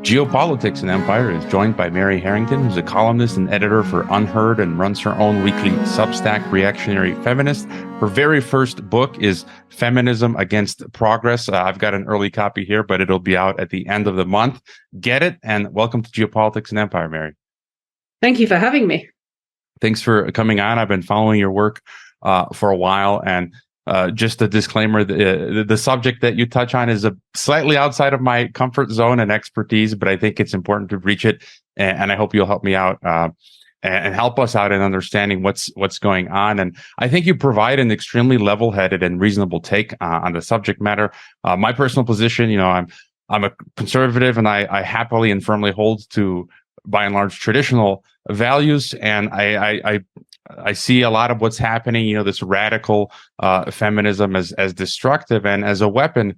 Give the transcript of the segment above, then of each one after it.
Geopolitics and Empire is joined by Mary Harrington, who's a columnist and editor for UnHerd and runs her own weekly Substack Reactionary Feminist. Her very first book is Feminism Against Progress. I've got an early copy here, but it'll be out at the end of the month. Get it, and welcome to Geopolitics and Empire, Mary. Thank you for having me. Thanks for coming on. I've been following your work for a while, and just a disclaimer, the subject that you touch on is slightly outside of my comfort zone and expertise, but I think it's important to reach it, and I hope you'll help me out and help us out in understanding what's going on. And I think you provide an extremely level-headed and reasonable take on the subject matter. My personal position, I'm a conservative, and I happily and firmly hold to, by and large, traditional values, and I see a lot of what's happening, this radical feminism as destructive and as a weapon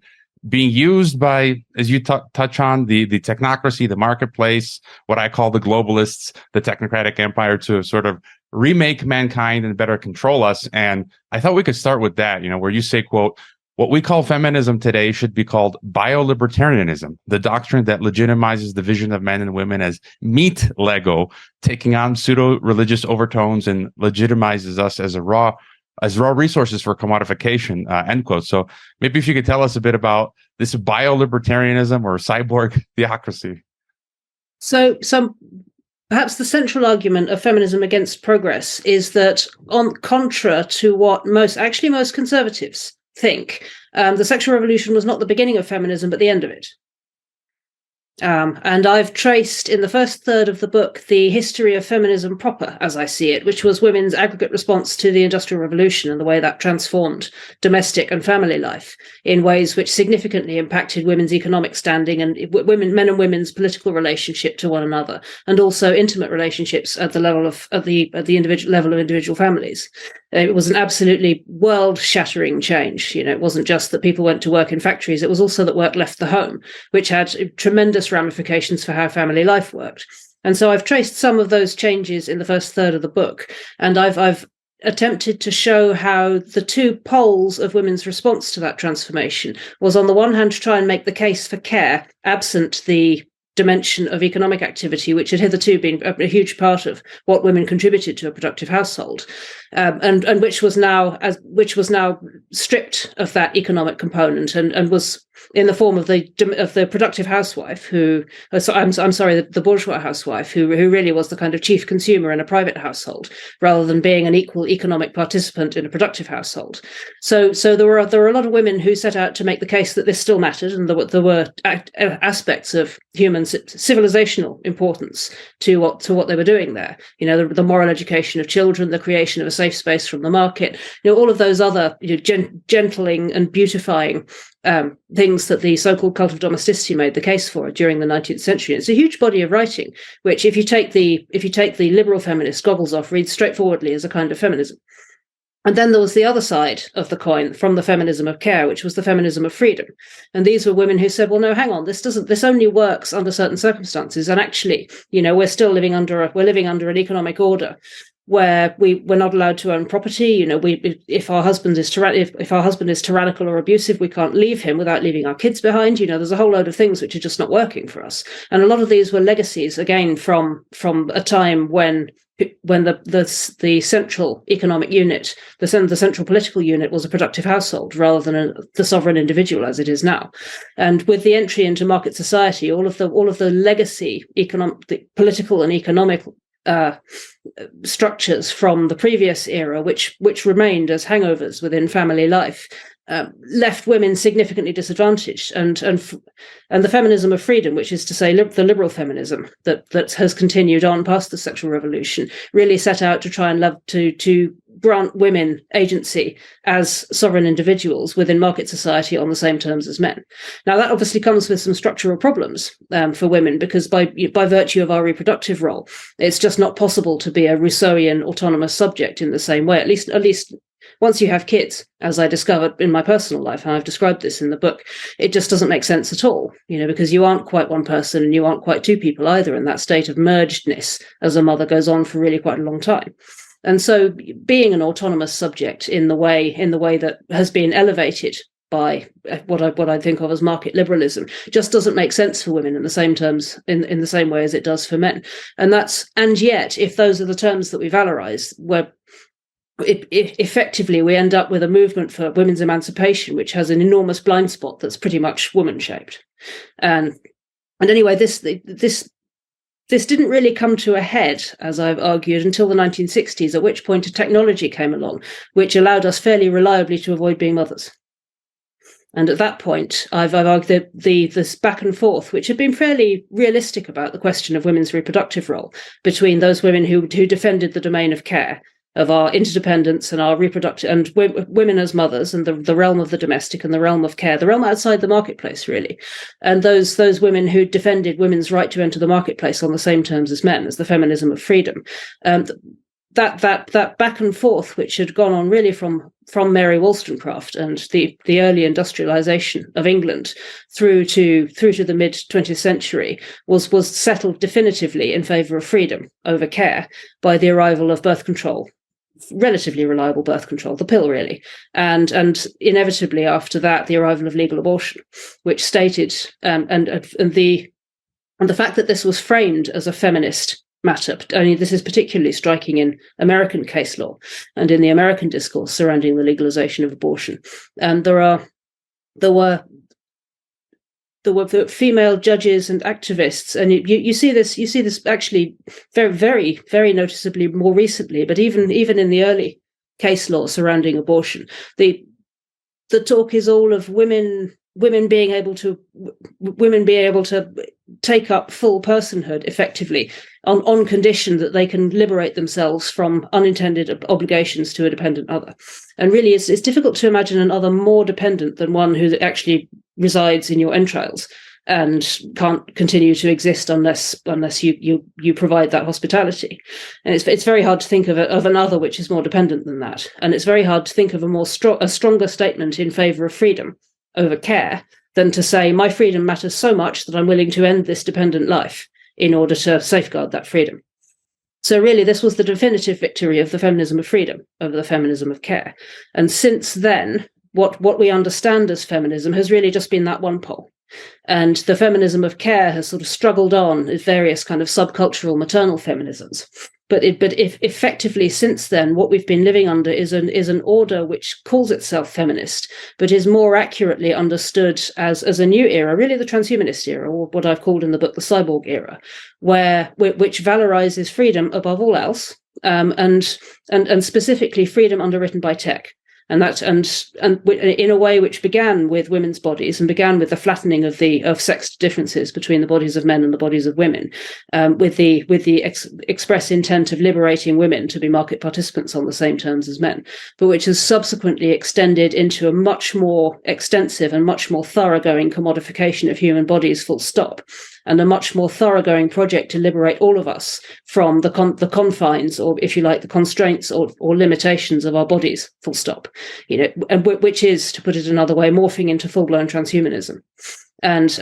being used by, as you touch on, the technocracy, the marketplace, what I call the globalists, the technocratic empire, to sort of remake mankind and better control us. And I thought we could start with that, where you say, quote, "What we call feminism today should be called biolibertarianism, the doctrine that legitimizes the vision of men and women as meat Lego, taking on pseudo-religious overtones, and legitimizes us as raw resources for commodification," end quote. So maybe if you could tell us a bit about this biolibertarianism or cyborg theocracy. So perhaps the central argument of feminism against progress is that, on contra to what most conservatives think, the sexual revolution was not the beginning of feminism, but the end of it. And I've traced in the first third of the book the history of feminism proper, as I see it, which was women's aggregate response to the Industrial Revolution and the way that transformed domestic and family life in ways which significantly impacted women's economic standing and men and women's political relationship to one another, and also intimate relationships at the level of the individual level of individual families. It was an absolutely world-shattering change. It wasn't just that people went to work in factories; it was also that work left the home, which had tremendous ramifications for how family life worked. And so I've traced some of those changes in the first third of the book, and I've attempted to show how the two poles of women's response to that transformation was, on the one hand, to try and make the case for care, absent the dimension of economic activity, which had hitherto been a huge part of what women contributed to a productive household, and which was now stripped of that economic component and was in the form of the productive housewife the bourgeois housewife who really was the kind of chief consumer in a private household, rather than being an equal economic participant in a productive household. So there were a lot of women who set out to make the case that this still mattered, and there were aspects of human civilizational importance to what they were doing there. The moral education of children, the creation of a safe space from the market, all of those other gentling and beautifying things that the so-called cult of domesticity made the case for during the 19th century. It's a huge body of writing, which, if you take the liberal feminist goggles off, reads straightforwardly as a kind of feminism. And then there was the other side of the coin from the feminism of care, which was the feminism of freedom. And these were women who said, well, no, hang on, this only works under certain circumstances. And actually, we're still living under an economic order where we're not allowed to own property. If our husband is tyrannical or abusive, we can't leave him without leaving our kids behind. There's a whole load of things which are just not working for us. And a lot of these were legacies, again, from a time when the central economic unit, the central political unit, was a productive household rather than the sovereign individual as it is now. And with the entry into market society, all of the legacy the political and economic structures from the previous era, which remained as hangovers within family life, left women significantly disadvantaged, and the feminism of freedom, which is to say the liberal feminism that has continued on past the sexual revolution, really set out to try and to grant women agency as sovereign individuals within market society on the same terms as men. Now, that obviously comes with some structural problems for women, because by virtue of our reproductive role, it's just not possible to be a Rousseauian autonomous subject in the same way, at least once you have kids, as I discovered in my personal life, and I've described this in the book. It just doesn't make sense at all, because you aren't quite one person and you aren't quite two people either, and that state of mergedness as a mother goes on for really quite a long time. And so being an autonomous subject in the way that has been elevated by what I think of as market liberalism, just doesn't make sense for women in the same terms, in the same way as it does for men. And yet, if those are the terms that we valorize, where effectively we end up with a movement for women's emancipation, which has an enormous blind spot that's pretty much woman-shaped. And anyway, this didn't really come to a head, as I've argued, until the 1960s, at which point a technology came along which allowed us fairly reliably to avoid being mothers. And at that point, I've argued this back and forth, which had been fairly realistic about the question of women's reproductive role between those women who defended the domain of care, of our interdependence and our reproductive, and women as mothers, and the realm of the domestic and the realm of care, the realm outside the marketplace, really. And those women who defended women's right to enter the marketplace on the same terms as men, as the feminism of freedom. That back and forth, which had gone on really from Mary Wollstonecraft and the early industrialization of England through to the mid 20th century, was settled definitively in favor of freedom over care by the arrival of birth control, relatively reliable birth control, the pill, really, and inevitably after that the arrival of legal abortion, which stated and the fact that this was framed as a feminist matter. I mean, this is particularly striking in American case law and in the American discourse surrounding the legalization of abortion. And there were female judges and activists, and you see this actually very, very, very noticeably more recently. But even in the early case law surrounding abortion, the talk is all of women being able to take up full personhood effectively on condition that they can liberate themselves from unintended obligations to a dependent other. And really, it's difficult to imagine an other more dependent than one who actually resides in your entrails and can't continue to exist unless you provide that hospitality. And it's very hard to think of another which is more dependent than that. And it's very hard to think of a stronger statement in favor of freedom over care than to say, my freedom matters so much that I'm willing to end this dependent life in order to safeguard that freedom. So really, this was the definitive victory of the feminism of freedom over the feminism of care. And since then, what we understand as feminism has really just been that one pole. And the feminism of care has sort of struggled on with various kind of subcultural maternal feminisms. But if effectively since then, what we've been living under is an order which calls itself feminist, but is more accurately understood as a new era, really the transhumanist era, or what I've called in the book the Cyborg era, which valorizes freedom above all else, and specifically freedom underwritten by tech. And in a way which began with women's bodies and began with the flattening of sex differences between the bodies of men and the bodies of women, with the express intent of liberating women to be market participants on the same terms as men, but which has subsequently extended into a much more extensive and much more thoroughgoing commodification of human bodies, full stop, and a much more thoroughgoing project to liberate all of us from the confines, or if you like, the constraints or limitations of our bodies, full stop. And which is, to put it another way, morphing into full-blown transhumanism. And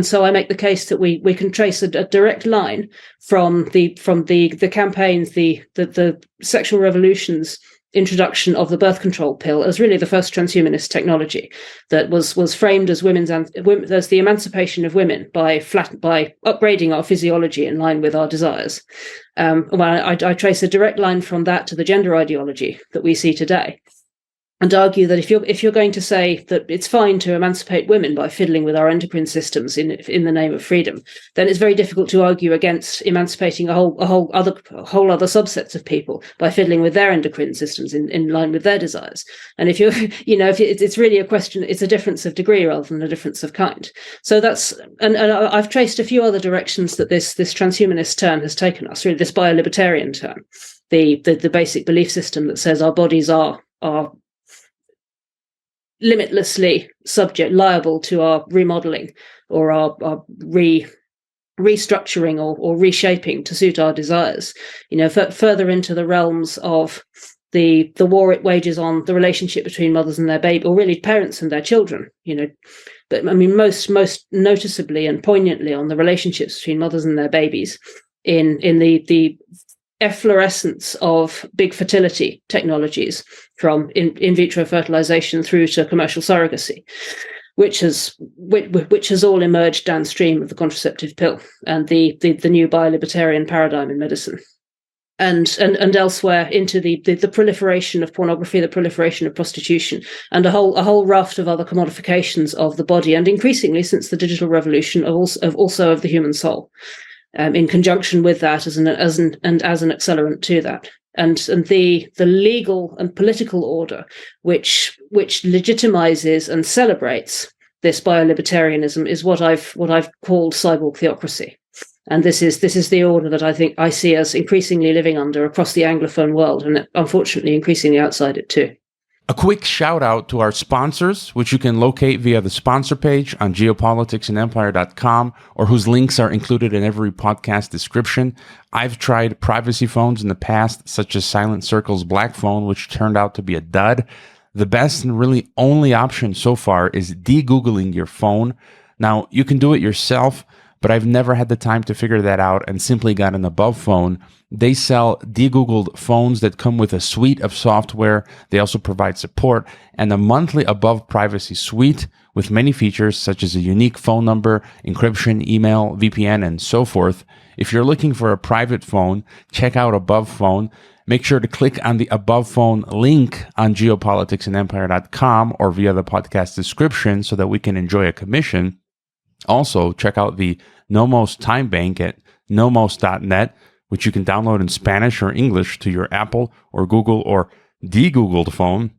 so I make the case that we can trace a direct line from the campaigns, the sexual revolutions, introduction of the birth control pill as really the first transhumanist technology that was framed as as the emancipation of women by upgrading our physiology in line with our desires. I trace a direct line from that to the gender ideology that we see today, and argue that if you're going to say that it's fine to emancipate women by fiddling with our endocrine systems in the name of freedom, then it's very difficult to argue against emancipating a whole other subsets of people by fiddling with their endocrine systems in line with their desires. And if it's really a question, it's a difference of degree rather than a difference of kind. So and I've traced a few other directions that this transhumanist turn has taken us. Really, this biolibertarian turn, the basic belief system that says our bodies are limitlessly liable to our remodeling or our restructuring or reshaping to suit our desires. Further into the realms of the war it wages on the relationship between mothers and their baby, or really parents and their children. But I mean, most noticeably and poignantly on the relationships between mothers and their babies in the efflorescence of big fertility technologies, from in vitro fertilization through to commercial surrogacy, which has all emerged downstream of the contraceptive pill and the new biolibertarian paradigm in medicine. And elsewhere into the proliferation of pornography, the proliferation of prostitution, and a whole raft of other commodifications of the body, and increasingly since the digital revolution also of the human soul, in conjunction with that as an accelerant to that, and the legal and political order which legitimizes and celebrates this biolibertarianism is what I've called cyborg theocracy. And this is the order that I think I see us increasingly living under across the Anglophone world, and unfortunately increasingly outside it too. A quick shout out to our sponsors, which you can locate via the sponsor page on geopoliticsandempire.com, or whose links are included in every podcast description. I've tried privacy phones in the past, such as Silent Circle's Black Phone, which turned out to be a dud. The best and really only option so far is de-Googling your phone. Now, you can do it yourself, but I've never had the time to figure that out and simply got an Above phone. They sell de-Googled phones that come with a suite of software. They also provide support and a monthly Above privacy suite with many features such as a unique phone number, encryption, email, VPN, and so forth. If you're looking for a private phone, check out Above Phone. Make sure to click on the Above Phone link on geopoliticsandempire.com or via the podcast description so that we can enjoy a commission. Also, check out the Nomos Time Bank at nomos.net, which you can download in Spanish or English to your Apple or Google or de-Googled phone.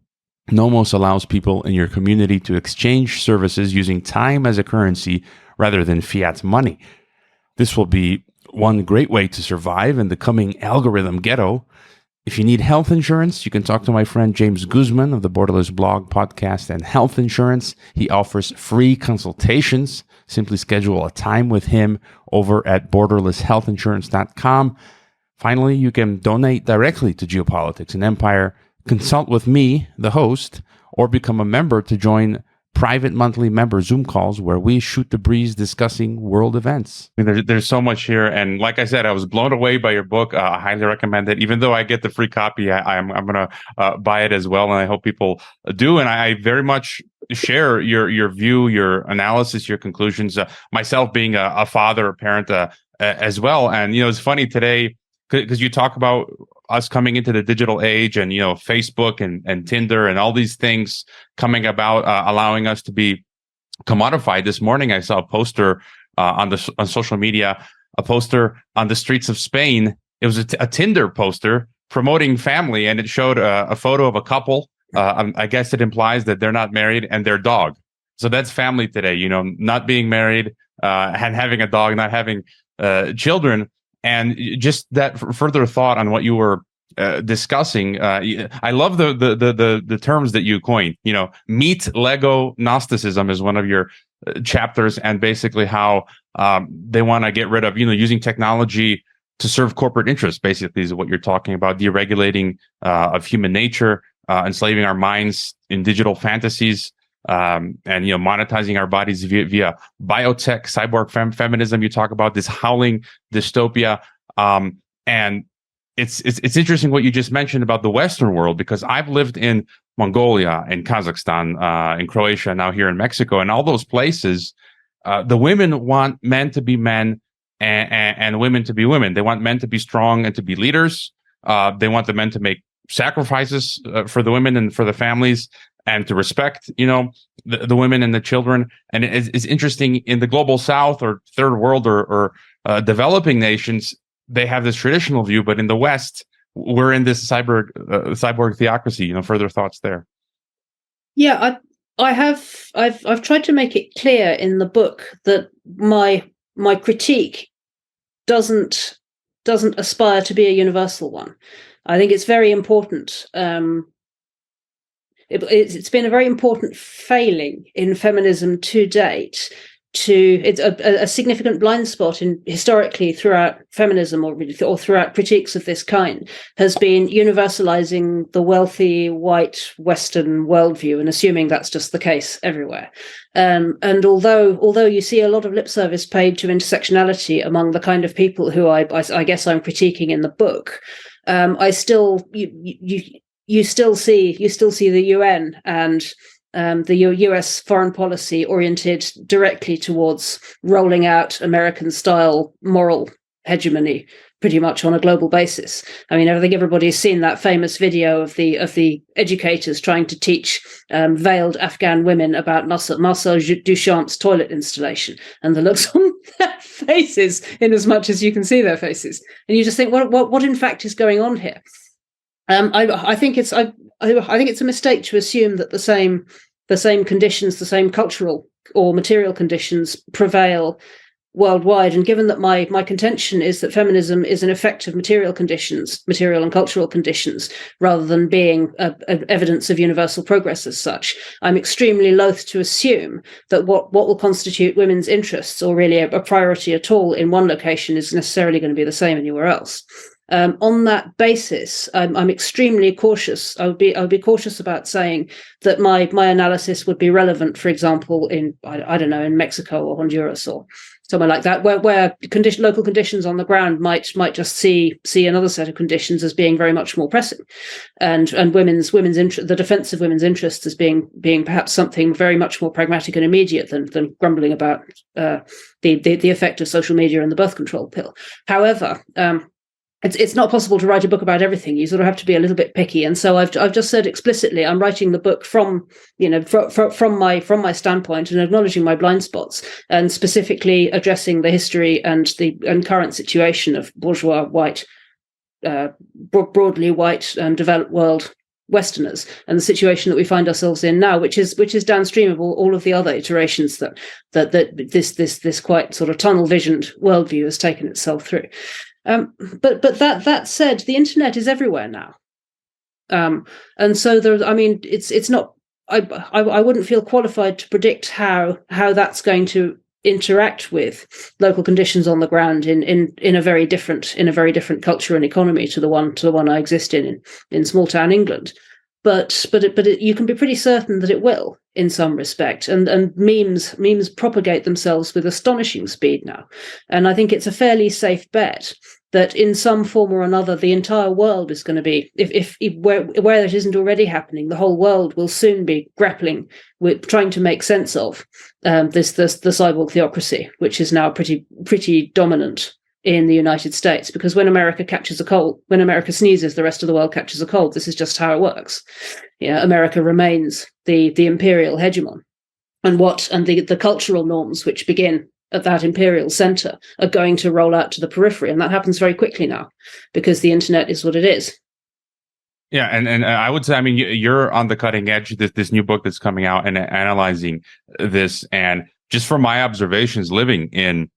Nomos allows people in your community to exchange services using time as a currency rather than fiat money. This will be one great way to survive in the coming algorithm ghetto. If you need health insurance, you can talk to my friend James Guzman of the Borderless blog, podcast, and health insurance. He offers free consultations. Simply schedule a time with him over at borderlesshealthinsurance.com. Finally, you can donate directly to Geopolitics and Empire, consult with me, the host, or become a member to join private monthly member Zoom calls where we shoot the breeze discussing world events. There's so much here. And like I said, I was blown away by your book. I highly recommend it. Even though I get the free copy, I'm going to buy it as well. And I hope people do. And I very much share your view, your analysis, your conclusions, myself being a father, a parent as well. And, it's funny today because you talk about us coming into the digital age and, Facebook and Tinder and all these things coming about, allowing us to be commodified. This morning, I saw a poster on social media, a poster on the streets of Spain. It was a Tinder poster promoting family, and it showed a photo of a couple. I guess it implies that they're not married and their dog. So that's family today, not being married and having a dog, not having children. And just that further thought on what you were discussing, I love the terms that you coined. Meet Lego Gnosticism is one of your chapters, and basically how they want to get rid of using technology to serve corporate interests. Basically, is what you're talking about: deregulating of human nature, enslaving our minds in digital fantasies, and monetizing our bodies via biotech, cyborg feminism. You talk about this howling dystopia, and it's interesting what you just mentioned about the Western world, because I've lived in Mongolia, in Kazakhstan, in Croatia, now here in Mexico, and all those places. The women want men to be men and women to be women. They want men to be strong and to be leaders. They want the men to make sacrifices for the women and for the families, and to respect, the women and the children. And it's interesting, in the global South or third world or developing nations, they have this traditional view, but in the West, we're in this cyborg theocracy. Further thoughts there? Yeah, I've tried to make it clear in the book that my critique doesn't aspire to be a universal one. I think it's very important. It's been a very important failing in feminism to date it's a significant blind spot in historically throughout feminism or throughout critiques of this kind has been universalizing the wealthy white Western worldview and assuming that's just the case everywhere. And although you see a lot of lip service paid to intersectionality among the kind of people who I guess I'm critiquing in the book, I still you still see the UN and the US foreign policy oriented directly towards rolling out American-style moral hegemony pretty much on a global basis. I mean, I think everybody's seen that famous video of the educators trying to teach veiled Afghan women about Marcel Duchamp's toilet installation, and the looks on their faces, in as much as you can see their faces, and you just think, what in fact is going on here? I think it's a mistake to assume that the same conditions, the same cultural or material conditions prevail worldwide. And given that my contention is that feminism is an effect of material and cultural conditions, rather than being evidence of universal progress as such, I'm extremely loath to assume that what will constitute women's interests, or really a priority at all, in one location is necessarily going to be the same anywhere else. On that basis, I'm extremely cautious. I would be cautious about saying that my analysis would be relevant, for example, in in Mexico or Honduras or somewhere like that, where local conditions on the ground might just see another set of conditions as being very much more pressing, and the defence of women's interests as being perhaps something very much more pragmatic and immediate than grumbling about the effect of social media and the birth control pill. However, it's not possible to write a book about everything. You sort of have to be a little bit picky, and so I've just said explicitly I'm writing the book from my standpoint and acknowledging my blind spots, and specifically addressing the history and current situation of bourgeois white, broadly white, developed world Westerners, and the situation that we find ourselves in now, which is downstream of all of the other iterations that this quite sort of tunnel visioned worldview has taken itself through. But that said, the internet is everywhere now, and so it's not. I wouldn't feel qualified to predict how that's going to interact with local conditions on the ground in a very different culture and economy to the one I exist in small town England. But you can be pretty certain that it will, in some respect, and memes propagate themselves with astonishing speed now, and I think it's a fairly safe bet that in some form or another the entire world is going to be, if where it isn't already happening, the whole world will soon be grappling with trying to make sense of the cyborg theocracy, which is now pretty dominant in the United States, because when America catches a cold, when America sneezes, the rest of the world catches a cold. This is just how it works. Yeah, America remains the imperial hegemon, and the cultural norms which begin at that imperial center are going to roll out to the periphery, and that happens very quickly now because the internet is what it is. Yeah, and I would say, I mean, you're on the cutting edge. This new book that's coming out and analyzing this, and just from my observations living in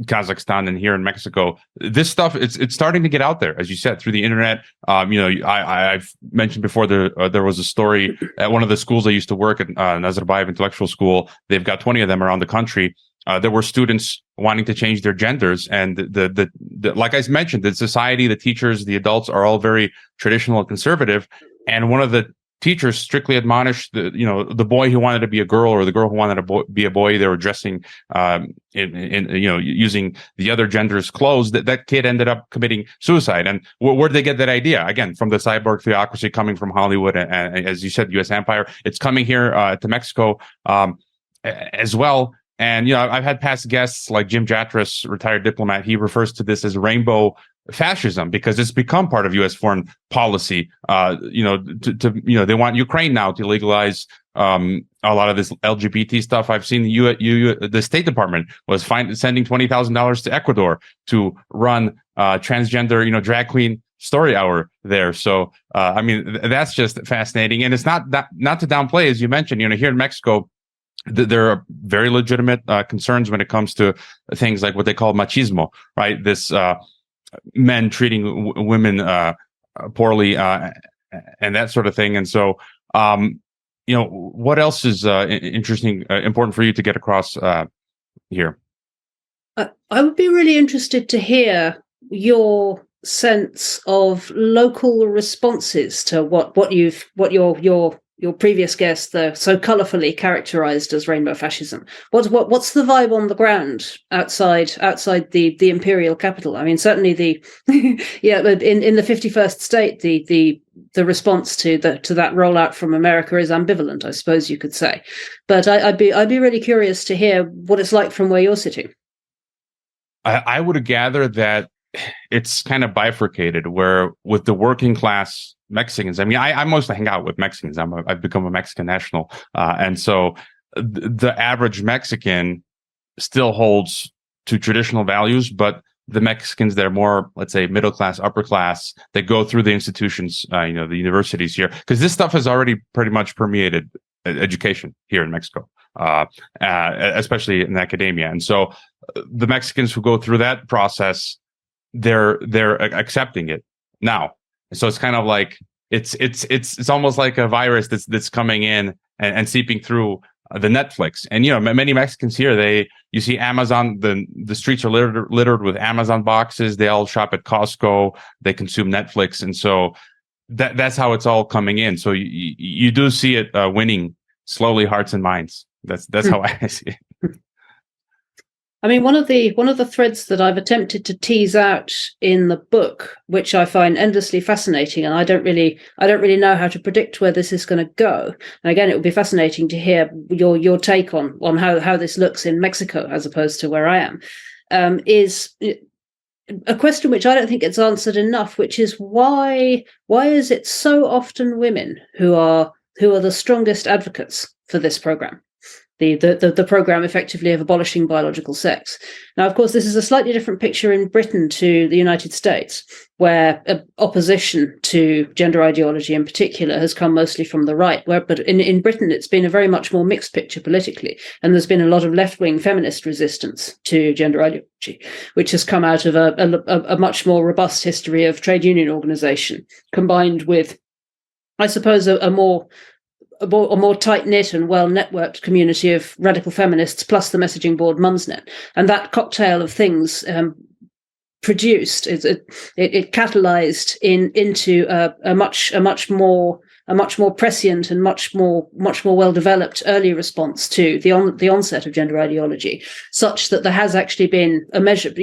Kazakhstan and here in Mexico, this stuff it's starting to get out there, as you said, through the internet. I've mentioned before there was a story at one of the schools I used to work at, Nazarbayev Intellectual School. They've got 20 of them around the country. There were students wanting to change their genders, and the like I mentioned, the society, the teachers, the adults are all very traditional and conservative. And one of the teachers strictly admonished the boy who wanted to be a girl or the girl who wanted to be a boy. They were dressing using the other gender's clothes. That kid ended up committing suicide. And where did they get that idea? Again, from the cyborg theocracy coming from Hollywood, and as you said, U.S. empire. It's coming here to Mexico as well. And I've had past guests like Jim Jatras, retired diplomat. He refers to this as rainbow fascism because it's become part of U.S. foreign policy. They want Ukraine now to legalize a lot of this LGBT stuff. I've seen the State Department was sending $20,000 to Ecuador to run transgender, drag queen story hour there. So that's just fascinating, and it's not to downplay, as you mentioned. Here in Mexico, there are very legitimate concerns when it comes to things like what they call machismo, right? This men treating women poorly and that sort of thing. And so, what else is interesting, important for you to get across here. I would be really interested to hear your sense of local responses to what your previous guest so colourfully characterised as rainbow fascism. What's the vibe on the ground outside the imperial capital? I mean, certainly in the 51st state, the response to that rollout from America is ambivalent, I suppose you could say. But I'd be really curious to hear what it's like from where you're sitting. I would gather that it's kind of bifurcated, where with the working class Mexicans, I mean, I mostly hang out with Mexicans. I've become a Mexican national. And so the average Mexican still holds to traditional values, but the Mexicans that are more, let's say, middle class, upper class, that go through the institutions, the universities here, because this stuff has already pretty much permeated education here in Mexico, especially in academia. And so the Mexicans who go through that process, they're accepting it now. So it's kind of like it's almost like a virus that's coming in and seeping through the Netflix. And many Mexicans here, you see Amazon, the streets are littered with Amazon boxes. They all shop at Costco. They consume Netflix, and so that's how it's all coming in. So you do see it winning slowly hearts and minds. That's how I see it. I mean, one of the threads that I've attempted to tease out in the book, which I find endlessly fascinating, and I don't really know how to predict where this is going to go. And again, it would be fascinating to hear your take on how this looks in Mexico as opposed to where I am. Is a question which I don't think gets answered enough, which is why is it so often women who are the strongest advocates for this program? The program effectively of abolishing biological sex. Now, of course, this is a slightly different picture in Britain to the United States, where opposition to gender ideology in particular has come mostly from the right. But in Britain, it's been a very much more mixed picture politically, and there's been a lot of left-wing feminist resistance to gender ideology, which has come out of a much more robust history of trade union organisation, combined with, I suppose, a more tight-knit and well-networked community of radical feminists, plus the messaging board Mumsnet. And that cocktail of things produced, it catalyzed into a much more prescient and much more well-developed early response to the onset of gender ideology, such that there has actually been a measure,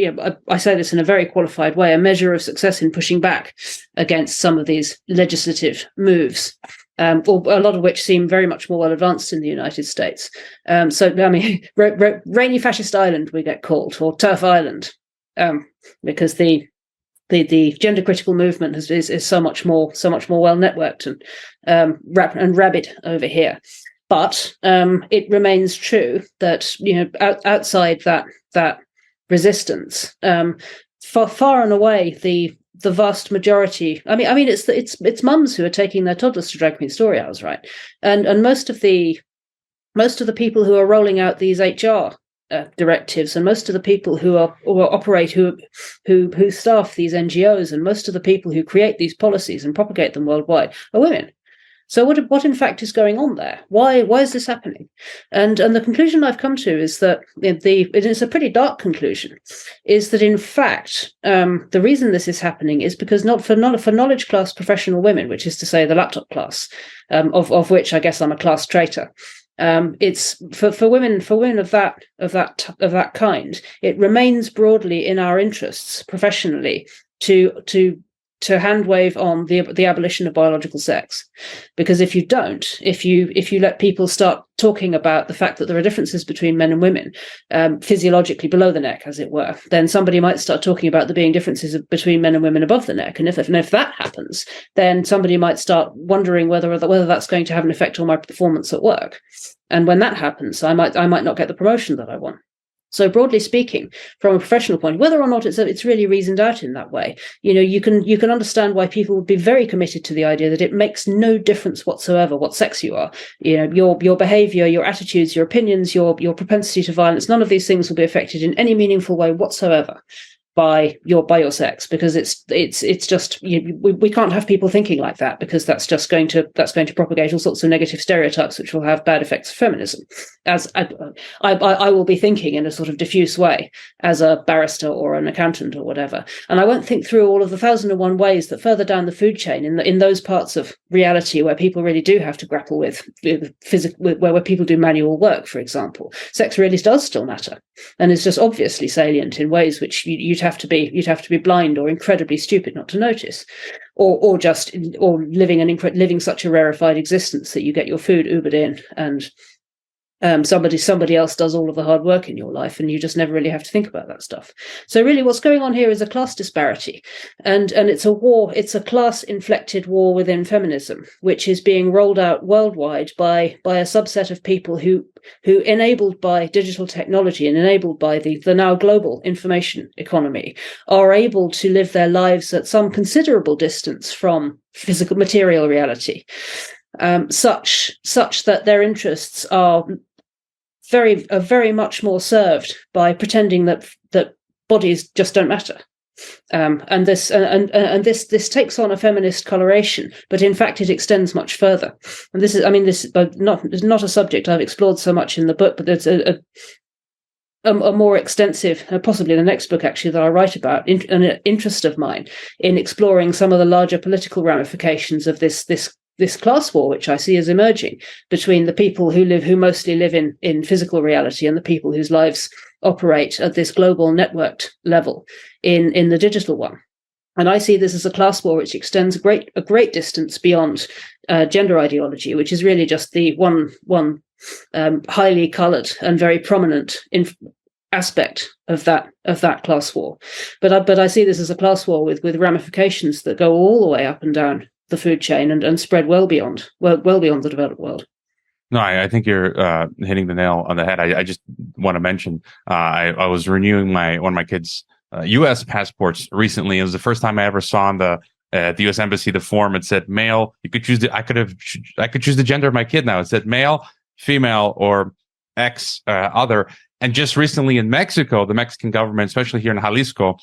I say this in a very qualified way, a measure of success in pushing back against some of these legislative moves. Or a lot of which seem very much more well advanced in the United States. So, I mean, rainy fascist island we get called, or turf island, because the gender critical movement is so much more well networked and rabid over here. But it remains true that outside that resistance, far and away the vast majority. I mean, it's mums who are taking their toddlers to drag queen story hours, right? And most of the people who are rolling out these HR directives, and most of the people who operate, who staff these NGOs, and most of the people who create these policies and propagate them worldwide are women. So what in fact is going on there? Why is this happening? And the conclusion I've come to is that it's a pretty dark conclusion, is that in fact the reason this is happening is because not for knowledge class professional women, which is to say the laptop class, of which I guess I'm a class traitor. It's for women of that kind. It remains broadly in our interests professionally to hand wave on the abolition of biological sex, because if you let people start talking about the fact that there are differences between men and women, physiologically below the neck, as it were, then somebody might start talking about there being differences between men and women above the neck, and if that happens, then somebody might start wondering whether that's going to have an effect on my performance at work, and when that happens, I might not get the promotion that I want. So broadly speaking, from a professional point, whether or not it's really reasoned out in that way, you can understand why people would be very committed to the idea that it makes no difference whatsoever what sex you are. Your behavior, your attitudes, your opinions, your propensity to violence, none of these things will be affected in any meaningful way whatsoever. by your sex, because it's just we can't have people thinking like that, because that's going to propagate all sorts of negative stereotypes which will have bad effects of feminism. As I will be thinking in a sort of diffuse way as a barrister or an accountant or whatever, and I won't think through all of the 1,001 ways that further down the food chain, in those parts of reality where people really do have to grapple with physical, where people do manual work, for example, sex really does still matter, and it's just obviously salient in ways which you'd have to be blind or incredibly stupid not to notice, or living such a rarefied existence that you get your food Ubered in, and somebody else does all of the hard work in your life, and you just never really have to think about that stuff. So really what's going on here is a class disparity, and it's a war. It's a class-inflected war within feminism, which is being rolled out worldwide by a subset of people who enabled by digital technology and enabled by the now global information economy, are able to live their lives at some considerable distance from physical material reality, such that their interests are very much more served by pretending that bodies just don't matter. And this takes on a feminist coloration, but in fact it extends much further. And this is not a subject I've explored so much in the book, but there's a more extensive, possibly the next book actually that I write about, an interest of mine in exploring some of the larger political ramifications of this class war, which I see as emerging between the people who mostly live in physical reality and the people whose lives operate at this global networked level in the digital one. And I see this as a class war which extends a great distance beyond gender ideology, which is really just the one highly coloured and very prominent aspect of that class war. But I see this as a class war with ramifications that go all the way up and down the food chain and spread well beyond the developed world. No, I think you're hitting the nail on the head. I just want to mention I was renewing one of my kids' U.S. passports recently. It was the first time I ever saw on the U.S. Embassy the form. It said male. You could choose I could choose the gender of my kid now. It said male, female, or X other. And just recently in Mexico, the Mexican government, especially here in Jalisco,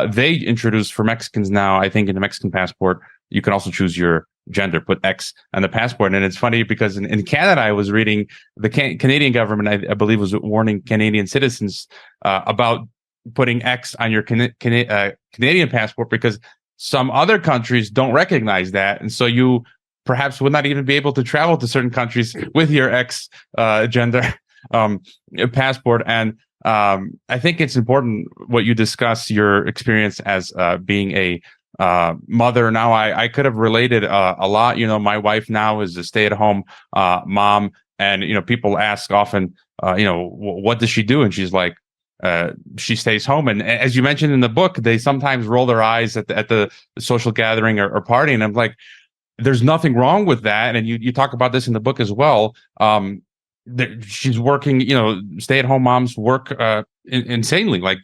they introduced for Mexicans now, I think in the Mexican passport, you can also choose your gender, put X on the passport. And it's funny because in Canada, I was reading the Canadian government, I believe, was warning Canadian citizens about putting X on your Canadian passport because some other countries don't recognize that. And so you perhaps would not even be able to travel to certain countries with your X gender passport. And I think it's important what you discuss, your experience as being a mother. Now I could have related a lot. My wife now is a stay-at-home mom, and people ask often, what does she do? And she's like, she stays home. And as you mentioned in the book, they sometimes roll their eyes at the social gathering or party, and I'm like, there's nothing wrong with that. And you talk about this in the book as well. She's working. Stay-at-home moms work insanely, like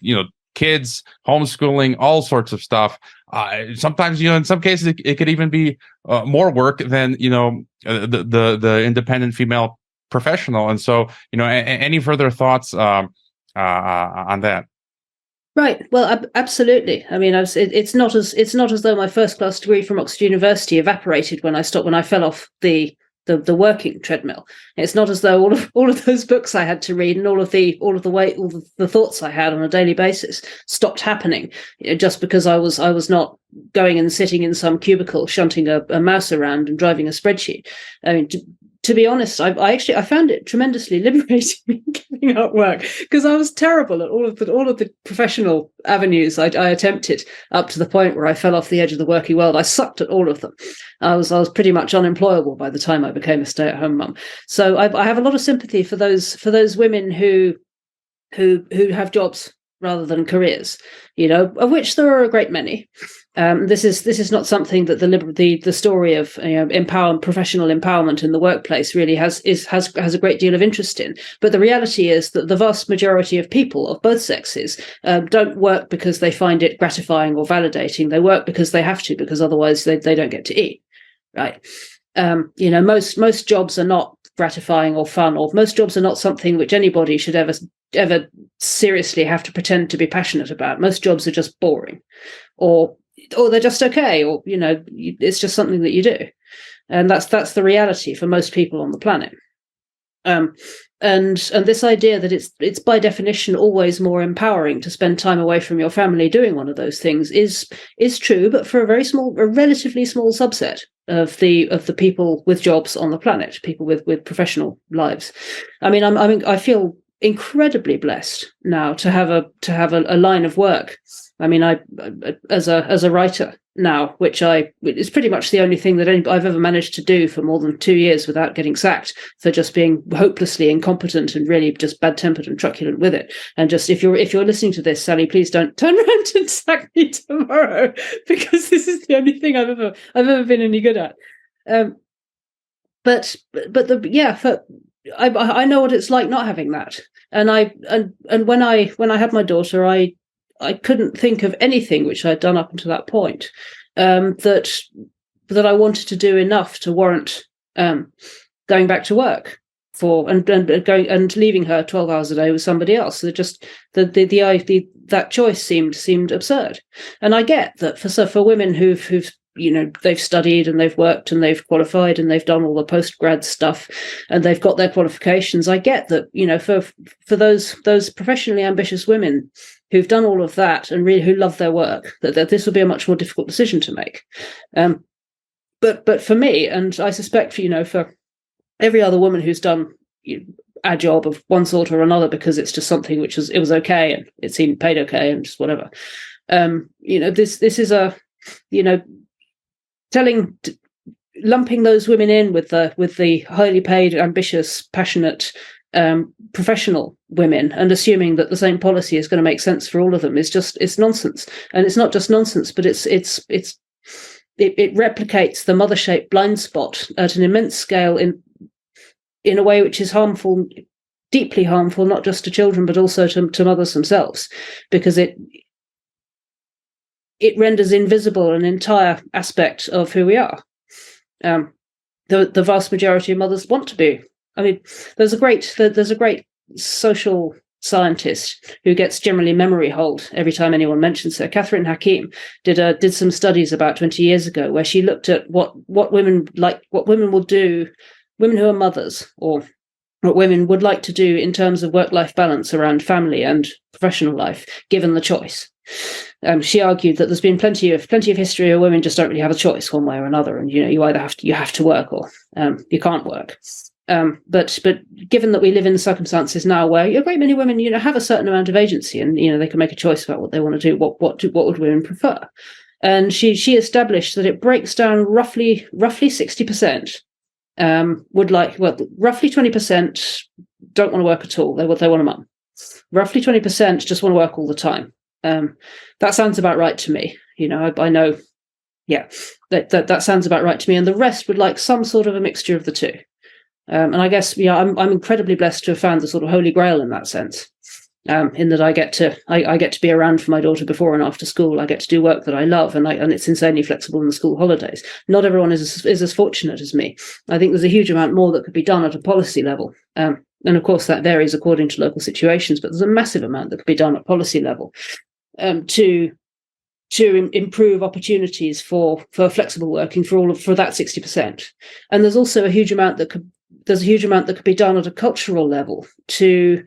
kids, homeschooling, all sorts of stuff. Sometimes, in some cases, it could even be more work than, the independent female professional. And so, any further thoughts on that? Right. Well, absolutely. I mean, it's not as though my first class degree from Oxford University evaporated when I fell off the working treadmill. It's not as though all of those books I had to read and all of the thoughts I had on a daily basis stopped happening just because I was not going and sitting in some cubicle shunting a mouse around and driving a spreadsheet. I mean, to be honest, I found it tremendously liberating giving up work because I was terrible at all of the professional avenues I attempted up to the point where I fell off the edge of the working world. I sucked at all of them. I was pretty much unemployable by the time I became a stay-at-home mum. So I have a lot of sympathy for those women who have jobs rather than careers, of which there are a great many. This is not something that the story of professional empowerment in the workplace really has a great deal of interest in. But the reality is that the vast majority of people of both sexes don't work because they find it gratifying or validating. They work because they have to, because otherwise they don't get to eat. Right? Most jobs are not gratifying or fun, or most jobs are not something which anybody should ever ever seriously have to pretend to be passionate about. Most jobs are just boring, or they're just okay, or it's just something that you do, and that's the reality for most people on the planet. And this idea that it's by definition always more empowering to spend time away from your family doing one of those things is true, but for a relatively small subset of the people with jobs on the planet, people with professional lives. I feel incredibly blessed now to have a line of work. I as a writer now, which is pretty much the only thing that I've ever managed to do for more than 2 years without getting sacked for just being hopelessly incompetent and really just bad-tempered and truculent with it. And just if you're listening to this, Sally, please don't turn around and sack me tomorrow, because this is the only thing I've ever been any good at. I know what it's like not having that. And when I had my daughter, I couldn't think of anything which I'd done up until that point that I wanted to do enough to warrant going back to work and going and leaving her 12 hours a day with somebody else. So just that choice seemed absurd. And I get that for women who've they've studied and they've worked and they've qualified and they've done all the postgrad stuff and they've got their qualifications. I get that, for those professionally ambitious women who've done all of that and really who love their work, that this will be a much more difficult decision to make. But for me, and I suspect for every other woman who's done a job of one sort or another because it's just something which was okay and it seemed paid okay and just whatever, this is a lumping those women in with the highly paid, ambitious, passionate, professional women and assuming that the same policy is going to make sense for all of them it's nonsense. And it's not just nonsense, but it replicates the mother-shaped blind spot at an immense scale in a way which is harmful, deeply harmful, not just to children but also to mothers themselves, because it renders invisible an entire aspect of who we are. The vast majority of mothers want to be. There's a great social scientist who gets generally memory hold every time anyone mentions her. Catherine Hakim did some studies about 20 years ago where she looked at what women will do, women who are mothers, or what women would like to do in terms of work-life balance around family and professional life, given the choice. She argued that there's been plenty of history where women just don't really have a choice one way or another, and you either have to work or you can't work. But given that we live in circumstances now where a great many women have a certain amount of agency and they can make a choice about what they want to do, what would women prefer? And she established that it breaks down roughly 60%. Roughly 20% don't want to work at all. They want a mum. Roughly 20% just want to work all the time. That sounds about right to me. I know, that sounds about right to me. And the rest would like some sort of a mixture of the two. And I guess, I'm incredibly blessed to have found the sort of holy grail in that sense. In that I get to be around for my daughter before and after school. I get to do work that I love, and it's insanely flexible in the school holidays. Not everyone is as fortunate as me. I think there's a huge amount more that could be done at a policy level. And of course that varies according to local situations, but there's a massive amount that could be done at policy level to improve opportunities for flexible working for that 60%. And there's also a huge amount that could be done at a cultural level to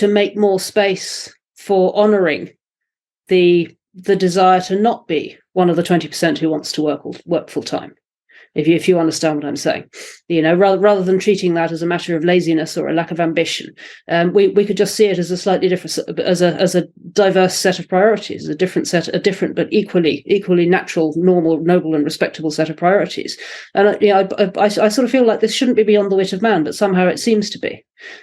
make more space for honouring the desire to not be one of the 20% who wants to work full time. If you understand what I'm saying, rather than treating that as a matter of laziness or a lack of ambition, we could just see it as a slightly different, as a diverse set of priorities, a different but equally natural, normal, noble, and respectable set of priorities. And I sort of feel like this shouldn't be beyond the wit of man, but somehow it seems to be.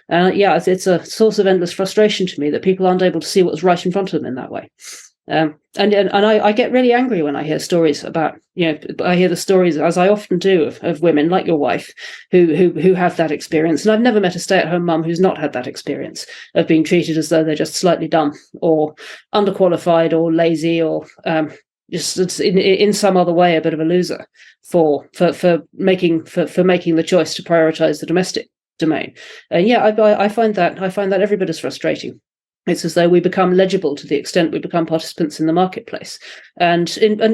It's a source of endless frustration to me that people aren't able to see what's right in front of them in that way. And I get really angry when I hear stories about, I hear the stories, as I often do, of women like your wife who have that experience. And I've never met a stay-at-home mum who's not had that experience of being treated as though they're just slightly dumb or underqualified or lazy or just in some other way a bit of a loser for making the choice to prioritize the domestic domain. And yeah, I find that every bit as frustrating. It's as though we become legible to the extent we become participants in the marketplace. And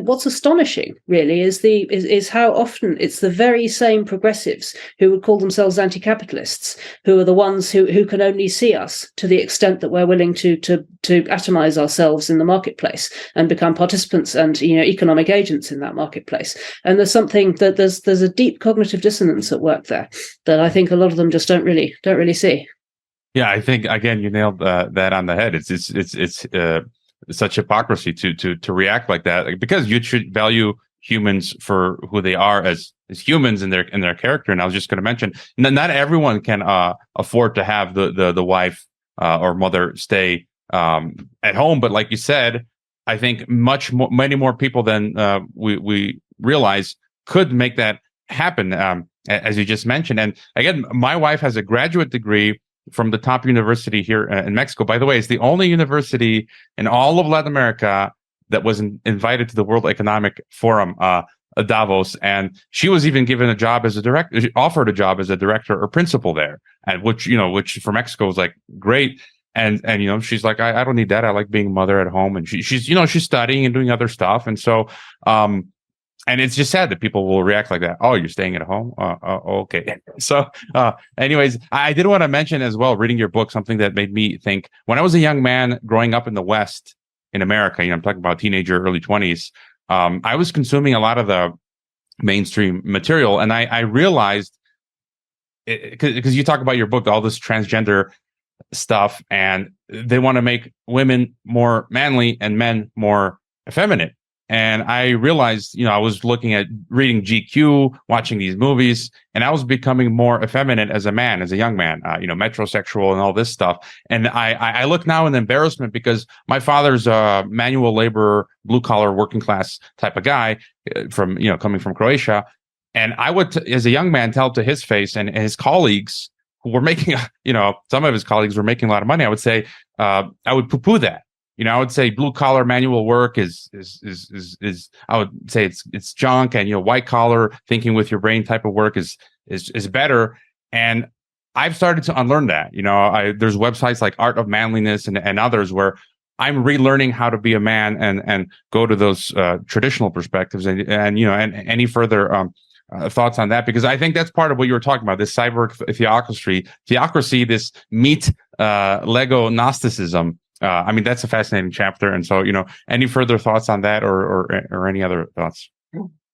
what's astonishing, really, is how often it's the very same progressives who would call themselves anti-capitalists who are the ones who can only see us to the extent that we're willing to atomize ourselves in the marketplace and become participants and economic agents in that marketplace. And there's something that there's a deep cognitive dissonance at work there that I think a lot of them just don't really see. Yeah, I think again you nailed that on the head. It's such hypocrisy to react like that, because you should value humans for who they are as humans in their character. And I was just going to mention, not everyone can afford to have the wife or mother stay at home, but like you said, I think many more people than we realize could make that happen, as you just mentioned. And again, my wife has a graduate degree from the top university here in Mexico. By the way, it's the only university in all of Latin America that was invited to the World Economic Forum, Davos, and she was even given a job as a director, offered a job as a director or principal there, and which for Mexico was like great. And she's like, I don't need that. I like being a mother at home, and she's studying and doing other stuff, and so and it's just sad that people will react like that. Oh, you're staying at home? Okay. So anyways, I did want to mention as well, reading your book, something that made me think. When I was a young man growing up in the West, in America, I'm talking about teenager, early 20s, I was consuming a lot of the mainstream material. And I realized, because you talk about your book, all this transgender stuff, and they want to make women more manly and men more effeminate. And I realized, I was reading GQ, watching these movies, and I was becoming more effeminate as a man, as a young man, metrosexual and all this stuff. And I look now in embarrassment because my father's a manual laborer, blue collar, working class type of guy from, coming from Croatia. And I would, as a young man, tell to his face and his colleagues who were making, some of his colleagues were making a lot of money. I would say, I would poo-poo that. I would say blue collar manual work is I would say it's junk, and white collar thinking with your brain type of work is better. And I've started to unlearn that. There's websites like Art of Manliness and others where I'm relearning how to be a man and go to those traditional perspectives and any further thoughts on that, because I think that's part of what you were talking about, this cyborg theocracy, this meat Lego Gnosticism. That's a fascinating chapter. And so, any further thoughts on that or any other thoughts?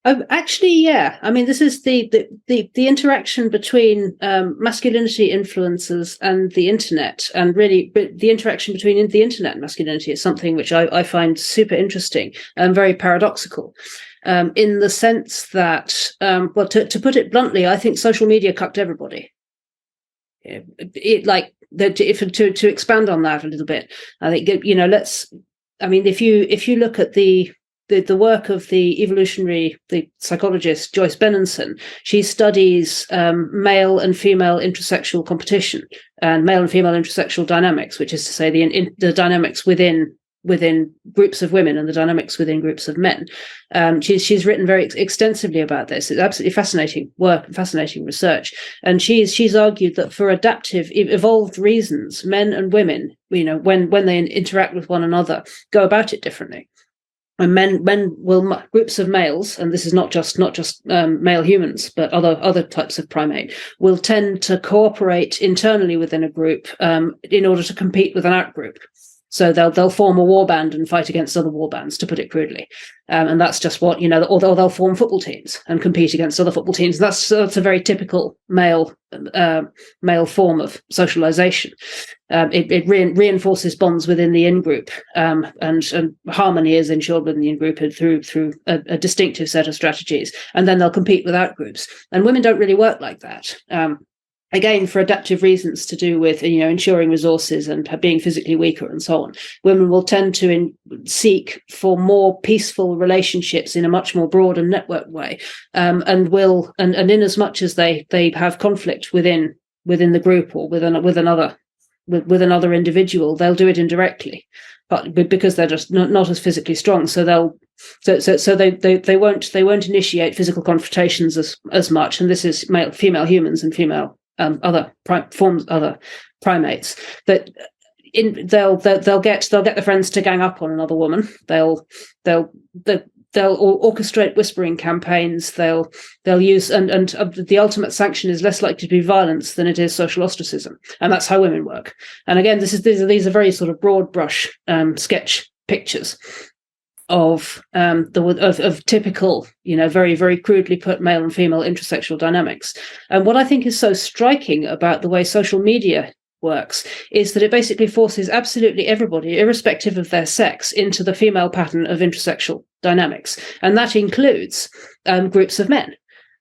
Actually, yeah. This is the interaction between masculinity influences and the internet, and really the interaction between the internet and masculinity is something which I find super interesting and very paradoxical, in the sense that, to put it bluntly, I think social media cucked everybody. To expand on that a little bit, I think if you look at the work of the psychologist Joyce Benenson, she studies male and female intersexual competition and male and female intersexual dynamics, which is to say the dynamics within groups of women and the dynamics within groups of men. She's written very extensively about this. It's absolutely fascinating work and fascinating research. And she's argued that for adaptive, evolved reasons, men and women, when they interact with one another, go about it differently. And men will, groups of males, and this is not just male humans, but other types of primate, will tend to cooperate internally within a group in order to compete with an outgroup. So they'll form a warband and fight against other warbands, to put it crudely, and that's just what or they'll form football teams and compete against other football teams. That's a very typical male form of socialization. It reinforces bonds within the in-group, and harmony is ensured within the in-group through a distinctive set of strategies. And then they'll compete with out-groups. And women don't really work like that. Again, for adaptive reasons to do with, ensuring resources and being physically weaker and so on, women will tend to seek for more peaceful relationships in a much more broad and networked way, and in as much as they have conflict within the group or with another individual, they'll do it indirectly, but because they're just not as physically strong. So they won't initiate physical confrontations as much. And this is female humans and female other primates, that they'll get their friends to gang up on another woman. They'll orchestrate whispering campaigns. They'll use and the ultimate sanction is less likely to be violence than it is social ostracism, and that's how women work. And again, these are very sort of broad brush sketch pictures of typical, very, very crudely put male and female intersexual dynamics. And what I think is so striking about the way social media works is that it basically forces absolutely everybody, irrespective of their sex, into the female pattern of intersexual dynamics. And that includes groups of men.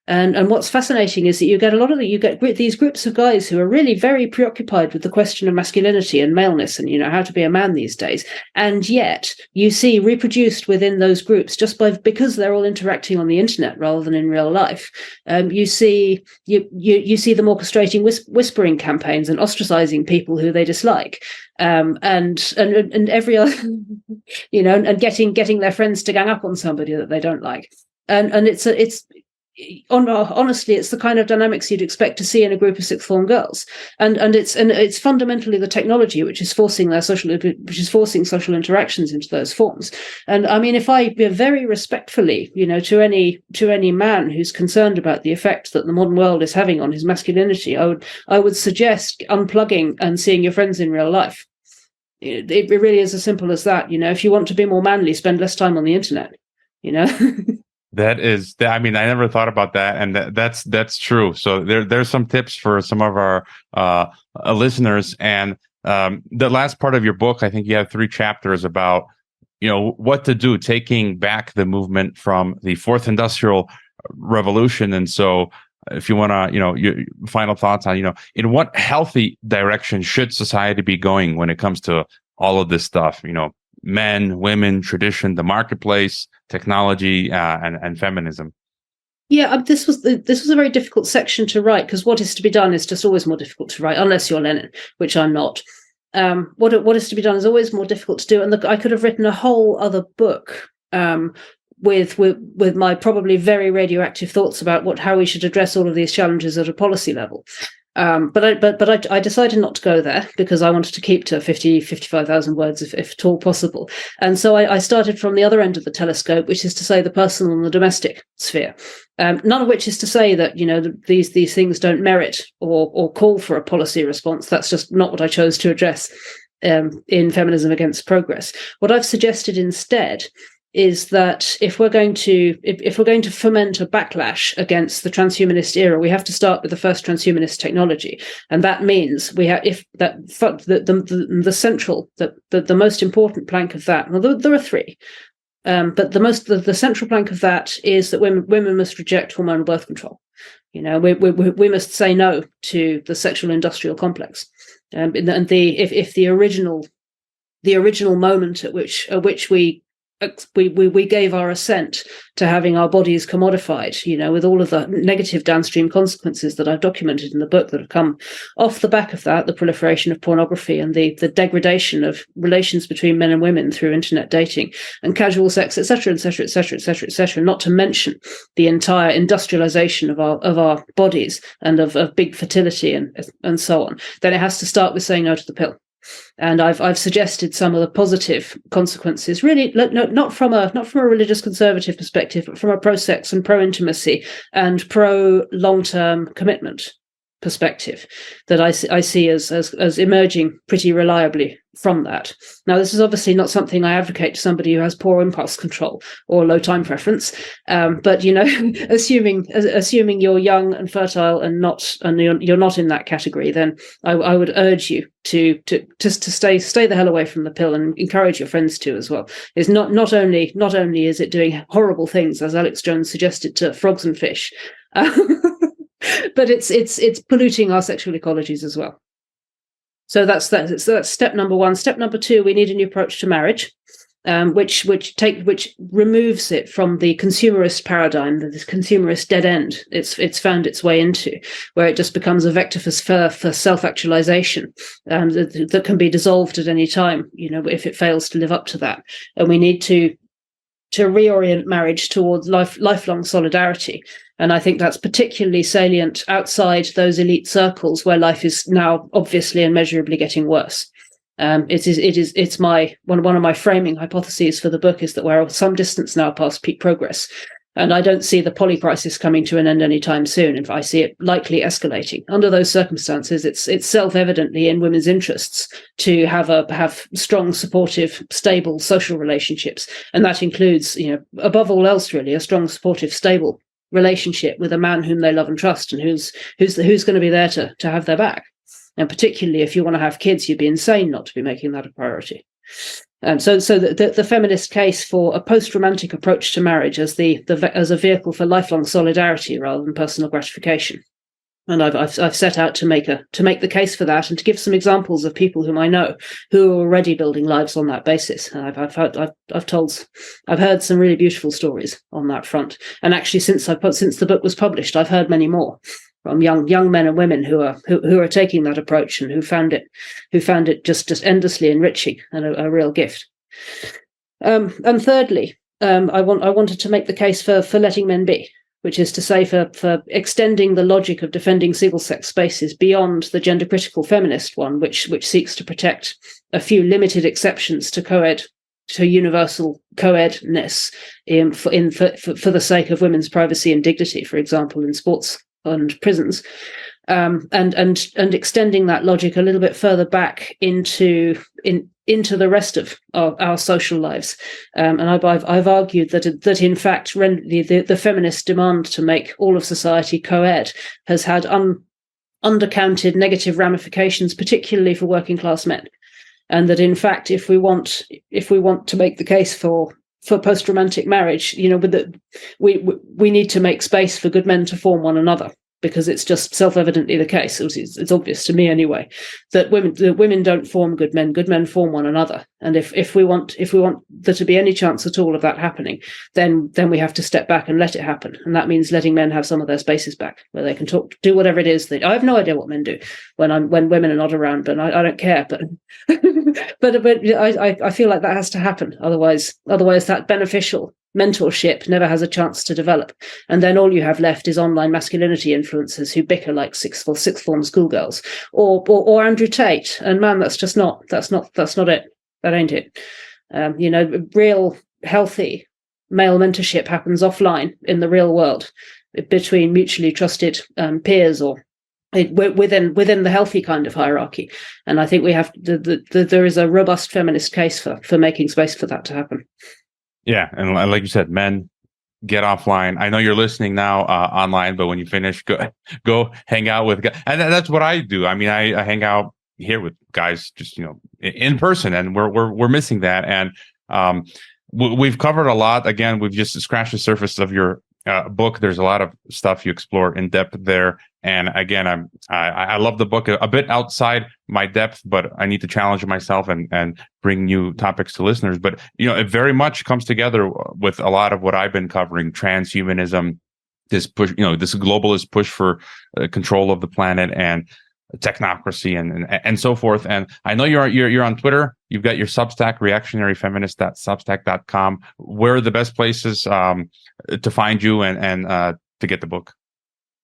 And what's fascinating is that you get these groups of guys who are really very preoccupied with the question of masculinity and maleness and how to be a man these days. And yet you see reproduced within those groups, because they're all interacting on the internet rather than in real life. You see them orchestrating whispering campaigns and ostracizing people who they dislike. And every other, and getting their friends to gang up on somebody that they don't like. And honestly, it's the kind of dynamics you'd expect to see in a group of sixth form girls, and it's fundamentally the technology which is forcing social interactions into those forms. And I mean, if I very respectfully, to any man who's concerned about the effect that the modern world is having on his masculinity, I would suggest unplugging and seeing your friends in real life. It really is as simple as that. If you want to be more manly, spend less time on the internet. I never thought about that, and that's true. So there's some tips for some of our listeners. And the last part of your book, I think you have 3 chapters about what to do, taking back the movement from the Fourth Industrial Revolution. And so, if you want to, your final thoughts on in what healthy direction should society be going when it comes to all of this stuff, men, women, tradition, the marketplace, technology, and feminism. Yeah, this was a very difficult section to write, because what is to be done is just always more difficult to write, unless you're Lenin, which I'm not. What is to be done is always more difficult to do, and I could have written a whole other book with my probably very radioactive thoughts about how we should address all of these challenges at a policy level. But I decided not to go there, because I wanted to keep to 55,000 words if at all possible. And so I started from the other end of the telescope, which is to say the personal and the domestic sphere. None of which is to say that, these things don't merit or call for a policy response. That's just not what I chose to address in Feminism Against Progress. What I've suggested instead is that if we're going to foment a backlash against the transhumanist era, we have to start with the first transhumanist technology, and that means the most important plank of that. Well, there are 3, but the central plank of that is that women must reject hormonal birth control. We must say no to the sexual industrial complex, and if the original moment at which we gave our assent to having our bodies commodified, with all of the negative downstream consequences that I've documented in the book that have come off the back of that, the proliferation of pornography and the degradation of relations between men and women through internet dating and casual sex, etc., etc., etc., etc., etc., not to mention the entire industrialization of our bodies and of big fertility and so on, then it has to start with saying no to the pill. And I've suggested some of the positive consequences, really not from a religious conservative perspective, but from a pro-sex and pro-intimacy and pro-long-term commitment perspective that I see as emerging pretty reliably from that. Now, this is obviously not something I advocate to somebody who has poor impulse control or low time preference, but assuming you're young and fertile and you're not in that category, then I would urge you to stay the hell away from the pill, and encourage your friends to as well. It's not only is it doing horrible things, as Alex Jones suggested, to frogs and fish, but it's polluting our sexual ecologies as well. So that's step number 1. Step number 2, we need a new approach to marriage, which removes it from the consumerist paradigm, this consumerist dead end it's found its way into, where it just becomes a vector for self-actualization that can be dissolved at any time, if it fails to live up to that. And we need to reorient marriage towards lifelong solidarity. And I think that's particularly salient outside those elite circles where life is now obviously and measurably getting worse. It's one of my framing hypotheses for the book is that we're some distance now past peak progress. And I don't see the poly crisis coming to an end anytime soon. In fact, I see it likely escalating. Under those circumstances, it's self-evidently in women's interests to have strong, supportive, stable social relationships, and that includes, above all else, really, a strong, supportive, stable relationship with a man whom they love and trust, and who's going to be there to have their back. And particularly if you want to have kids, you'd be insane not to be making that a priority. So the feminist case for a post-romantic approach to marriage as a vehicle for lifelong solidarity rather than personal gratification, and I've set out to make the case for that and to give some examples of people whom I know who are already building lives on that basis. And I've heard some really beautiful stories on that front, and actually since the book was published, I've heard many more from young men and women who are taking that approach and who found it just endlessly enriching and a real gift. And thirdly, I wanted to make the case for letting men be, which is to say for extending the logic of defending single-sex spaces beyond the gender-critical feminist one, which seeks to protect a few limited exceptions to universal co-edness for the sake of women's privacy and dignity, for example, in sports and prisons, and extending that logic a little bit further back into the rest of our social lives. And I've argued that in fact the feminist demand to make all of society co-ed has had undercounted negative ramifications, particularly for working class men, and that in fact if we want to make the case for post-romantic marriage, we need to make space for good men to form one another, because it's just self-evidently the case. It's obvious to me anyway that women don't form good men form one another. And if we want there to be any chance at all of that happening, then we have to step back and let it happen. And that means letting men have some of their spaces back where they can do whatever it is. I have no idea what men do when women are not around, but I don't care. But I feel like that has to happen. Otherwise that beneficial mentorship never has a chance to develop, and then all you have left is online masculinity influencers who bicker like sixth form schoolgirls, or Andrew Tate. And man, that's not it. That ain't it. Real healthy male mentorship happens offline in the real world between mutually trusted peers, or within the healthy kind of hierarchy. And I think we have there is a robust feminist case for making space for that to happen. Yeah, and like you said, men, get offline. I know you're listening now online, but when you finish, go hang out with guys. And that's what I do. I mean, I hang out here with guys just in person, and we're missing that. And we've covered a lot. Again, we've just scratched the surface of your book. There's a lot of stuff you explore in depth there. And again, I love the book, a bit outside my depth, but I need to challenge myself and bring new topics to listeners. But it very much comes together with a lot of what I've been covering: transhumanism, this push, this globalist push for control of the planet, and technocracy, and so forth. And I know you're on Twitter. You've got your Substack, Reactionary Feminist.substack.com. Where are the best places to find you and to get the book?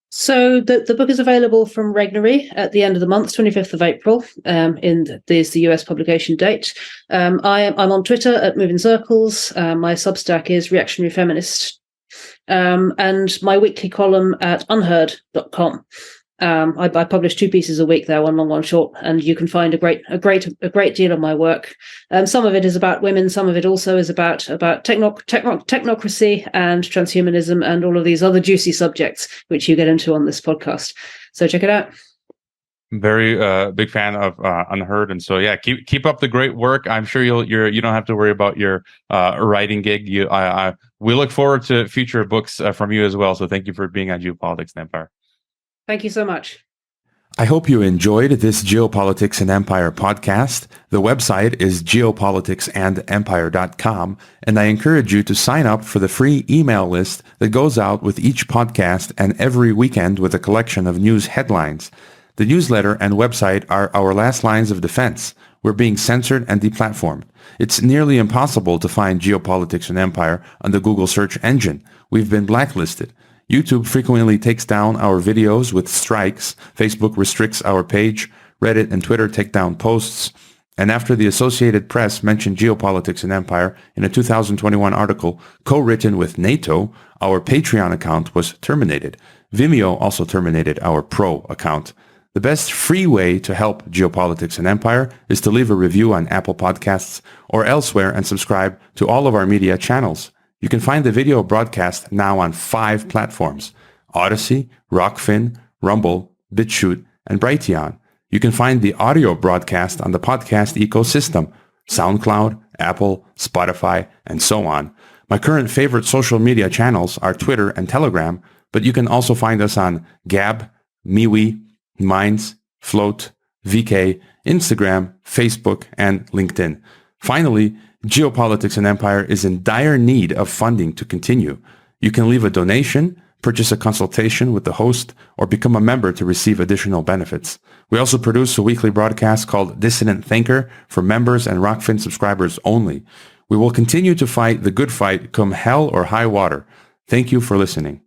So the book is available from Regnery at the end of the month, 25th of April. There's the US publication date. I'm on Twitter at Moving Circles. My Substack is Reactionary Feminist, and my weekly column at UnHerd.com. I publish 2 pieces a week there, one long, one short, and you can find a great deal of my work. Some of it is about women, some of it also is about technocracy and transhumanism and all of these other juicy subjects which you get into on this podcast. So check it out. Very big fan of UnHerd, and so yeah, keep up the great work. I'm sure you don't have to worry about your writing gig. We look forward to future books from you as well. So thank you for being on Geopolitics and Empire. Thank you so much. I hope you enjoyed this Geopolitics and Empire podcast. The website is geopoliticsandempire.com, and I encourage you to sign up for the free email list that goes out with each podcast and every weekend with a collection of news headlines. The newsletter and website are our last lines of defense. We're being censored and deplatformed. It's nearly impossible to find Geopolitics and Empire on the Google search engine. We've been blacklisted. YouTube frequently takes down our videos with strikes. Facebook restricts our page. Reddit and Twitter take down posts. And after the Associated Press mentioned Geopolitics and Empire in a 2021 article co-written with NATO, our Patreon account was terminated. Vimeo also terminated our Pro account. The best free way to help Geopolitics and Empire is to leave a review on Apple Podcasts or elsewhere and subscribe to all of our media channels. You can find the video broadcast now on 5 platforms: Odyssey, Rockfin, Rumble, BitChute, and Brighteon. You can find the audio broadcast on the podcast ecosystem: SoundCloud, Apple, Spotify, and so on. My current favorite social media channels are Twitter and Telegram, but you can also find us on Gab, MeWe, Minds, Float, VK, Instagram, Facebook, and LinkedIn. Finally, Geopolitics and Empire is in dire need of funding to continue. You can leave a donation, purchase a consultation with the host, or become a member to receive additional benefits. We also produce a weekly broadcast called Dissident Thinker for members and Rockfin subscribers only. We will continue to fight the good fight come hell or high water. Thank you for listening.